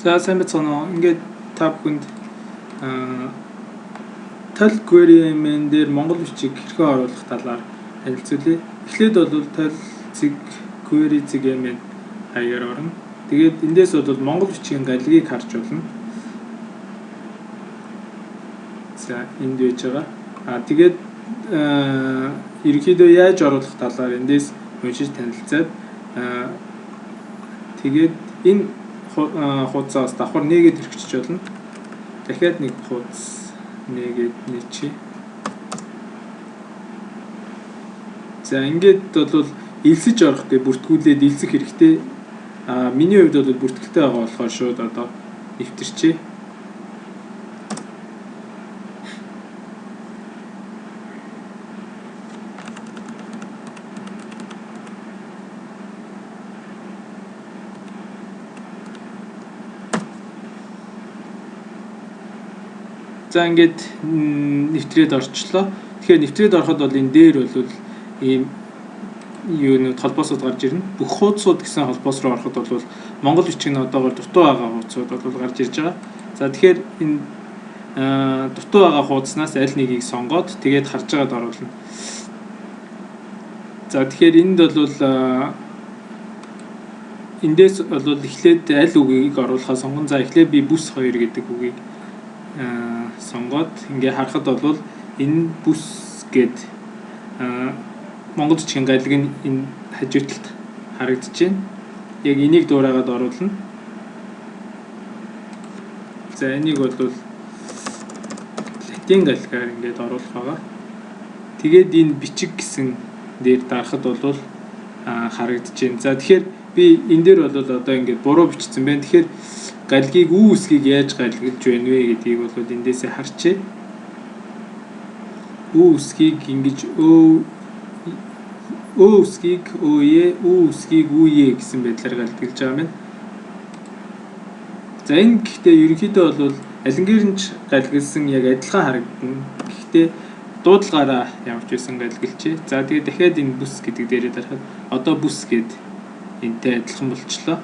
За сайн байцгаана уу. Ингээд та бүхэнд TOEFL query-мен дээр монгол бичиг хэрхэн оруулах талаар танилцуулъя. Эхлээд бол TOEFL query-ийн хаягаар орно. Тэгээд эндээс бол монгол бичгийн галлийг харж болно. За энд байж байгаа. Тэгээд ерөнхийдөө яаж оруулах талаар эндээс уншиж танилцаад тэгээд энэ хуудасаас давхар нээгээд хэрэгжиж болно. Дахиад нэг хуудас нээгээд нээчи. За ингээд бол элсэж орохгүй бүртгүүлээд элсэх хэрэгтэй. Миний хувьд бол бүртгэлтэй байгаа болохоор шууд одоо нэвтэрчээ. За ингээд нэвтрээд орчлоо. Тэгэхээр нэвтрээд ороход бол энэ дээр бол ийм юунууд холбоосууд гарч ирнэ. Бүх хуудасууд гэсэн холбоос руу ороход бол монгол бичгийн одоогоор дутуу байгаа хуудасууд бол гарч ирж байгаа. За тэгэхээр энэ дутуу байгаа хуудаснаас аль нэгийг сонгоод тэгээд харж байгаад оруулна. За тэгэхээр энд бол эндээс бол эхлээд аль үгийг оруулахаа сонгон. За эхлээд би бүс 2 гэдэг үгийг сонгоод ингээ харахад бол энэ бүс гэд монгол бичгийн галлыг энэ хажууталд харагдаж байна. Яг энийг дуурайгаад оруулна. За энийг бол латин галлаар ингээд оруулах байгаа. Тэгээд энэ бичиг гэсэн дээр дарахад бол харагдаж байна. За тэгэхээр би энэ дээр бол одоо ингээд буруу бичсэн байна. Тэгэхээр галлыг үү үсгийг яаж галлагдж байна вэ гэдгийг бол эндээсээ харчээ. Үү үсгийг ингэж үү үсгийг үе, үү үсгийг үе гэсэн байдлаар галлагдж байгаа юм. За энэ гэхдээ ерөнхийдөө бол алингээр нь галлагдсан яг адилхан харагдана. Гэхдээ дуудлагаараа ямар ч байсан галлагдчихэ. За тэгээд дахиад энэ бүс гэдэг дээрээ дарахад одоо бүс гэд энтэй адилхан болчихлоо.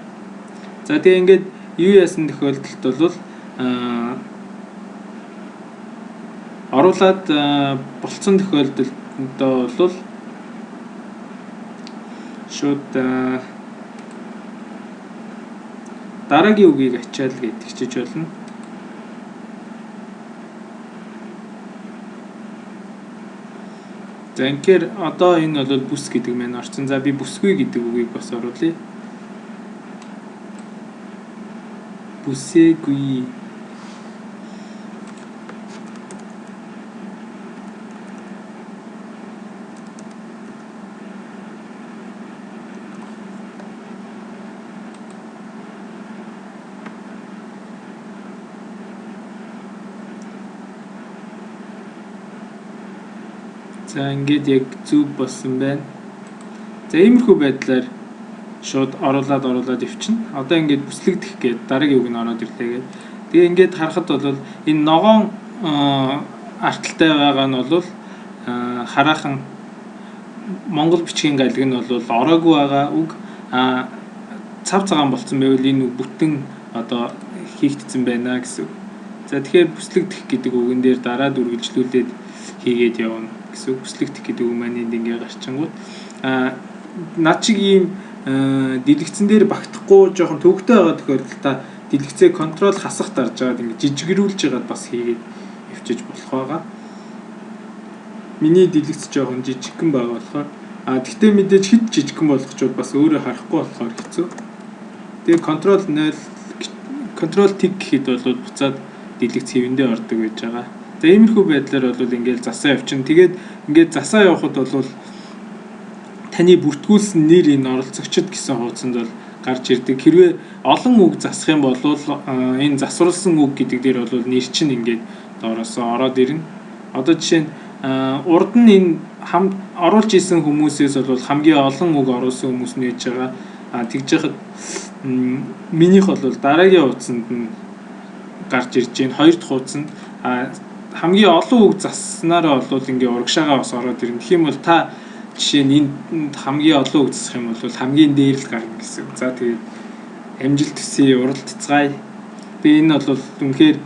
За тэгээд ингээд юу яасан тохиолдолд бол оруулаад болцсон тохиолдолд бол шууд дараагийн үгийг ачаал гэдэг чиж болно. За инхээр одоо энэ бол бүс гэдэг маань орсон. За би бүсгүй гэдэг үгийг бас оруулъя. Бүсэгүй. За ингээд яг зүг болсон байна. За иймэрхүү байдлаар шууд оруулаад өвчин. Одоо ингээд бүслэгдэх гээд дараагийн үг нь ороод ирлээ гээд. Тэгээ ингээд харахад бол энэ ногоон арталтай байгаа нь бол хараахан монгол бичгийн галлыг нь бол ороогүй байгаа үг цав цагаан болцсон байвал энэ үг бүтэн одоо хийгдсэн байна гэсэн үг. За тэгэхээр бүслэгдэх гэдэг үгэн дээр дараад үргэлжлүүлээд хийгээд явна гэсэн үг. Бүслэгдэх гэдэг үг маань энд ингээ гарчингууд над чиг ийм дэлгэцэн дээр багтахгүй жоохон төвөгтэй байгаа тохиолдолд та дэлгэцээ контрол хасах дарж байгаад ингээ жижигрүүлж байгаад бас хийгээд явчих болох байгаа. Миний дэлгэц жоохон жижигхэн байгаа болохоор тэгтээ мэдээж хэд жижигхэн болох ч бас өөрөө харахгүй болохоор хэцүү. Тэгээ контрол 0 контрол тик гэхэд бол буцаад дэлгэц хэвэндээ ордог байж байгаа. За иймэрхүү байдлаар бол ингээл засаа явчихна. Тэгээд ингээд засаа явахад бол таны бүртгүүлсэн нэр энэ оролцогчд гэсэн хуудсанд бол гарч ирдэг. Хэрвээ олон үг засах юм бол энэ засварласан үг гэдэг дээр бол нэр чинь ингээд доороосоо ороод ирнэ. Одоо жишээ нь урд нь энэ оруулж исэн хүмүүсээс бол хамгийн олон үг оруулсан хүмүүс нь байж байгаа. Тэгж яхад минийх бол дараагийн хуудсанд нь гарч ирж байна. Хоёр дахь хуудсанд хамгийн олон үг засснараа бол ингээ урагшаага бас ороод ирнэ. Тэгэх юм бол та жишээ нь энд хамгийн олон үг засах юм бол хамгийн дээр л гарна гэсэн. За тэгээд амжилт хүсье, уралдцгаая. Тэгээ энэ бол үнэхээр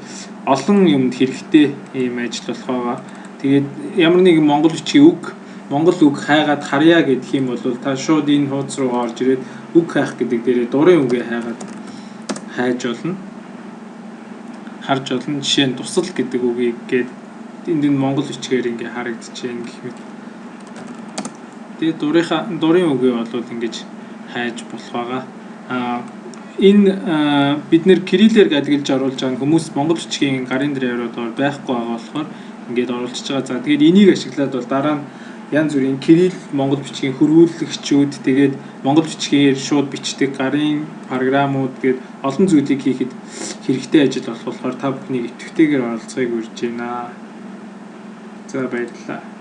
олон юмд хэрэгтэй ийм ажил болох байгаа. Тэгээд ямар нэгэн монгол бичгийн үг, монгол үг хайгаад харьяа гэдэг юм бол та шууд энэ хуудас руу орж ирээд үг хайх гэдэг дээрээ дурын үгээ хайгаад хайж болно. Харж болно. Жишээ нь тусал гэдэг үгийг гээд энд нь монгол бичгээр ингээ харагдчихээн гэх мэт. Тэгээд дурын үгээ бол ингэж хайж болох байгаа. Энэ бид нэр кириллээр гадгалж оруулж байгаа хүмүүс монгол бичгийн гарын дээр яваад байхгүй байгаа болохоор ингээд оруулчихж байгаа. За тэгээд энийг ашиглаад бол дараа нь янз бүрийн кирилл монгол бичгийн хөрвүүлэгчүүд тэгээд монгол бичгээр шууд бичдэг гарын програмууд гээд олон зүйлийг хийхэд хэрэгтэй ажил болох болохоор та бүхнийг идэвхтэйгээр оролцохыг урьж байна. За баярлалаа.